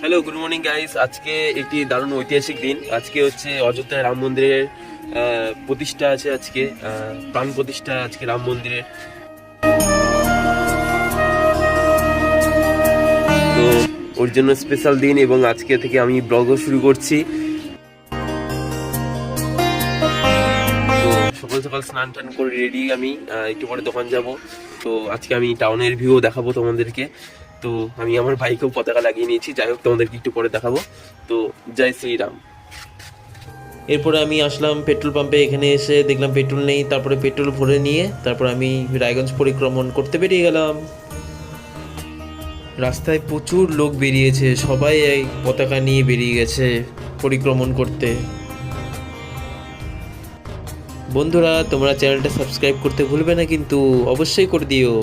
Hello, good morning guys. আজকে একটি দারুণ ঐতিহাসিক দিন। আজকে হচ্ছে অযোধ্যায় রাম মন্দিরের প্রতিষ্ঠা আছে। আজকে প্রাণ প্রতিষ্ঠা আজকে রাম মন্দিরের। তো ওর জন্য স্পেশাল দিন এবং আজকে থেকে আমি ব্লগও শুরু করছি। তো সকাল সকাল স্নান টান করে রেডি আমি একটু পরে দোকান যাব। তো আজকে আমি টাউনের ভিউ দেখাবো তোমাদেরকে। তো আমি আমার বাইকেও পতাকা লাগিয়ে নিয়েছি, যাই হোক তোমাদেরকে একটু পরে দেখাবো। তো জয় শ্রীরাম। এরপরে আমি আসলাম পেট্রোল পাম্পে। এখানে এসে দেখলাম পেট্রোল নেই, তারপরে পেট্রোল ভরে নিয়ে তারপর আমি রায়গঞ্জ পরিক্রমণ করতে বেরিয়ে গেলাম। রাস্তায় প্রচুর লোক বেরিয়েছে, সবাই এই পতাকা নিয়ে বেরিয়ে গেছে পরিক্রমণ করতে। বন্ধুরা, তোমরা চ্যানেলটা সাবস্ক্রাইব করতে ভুলবে না কিন্তু, অবশ্যই করে দিও।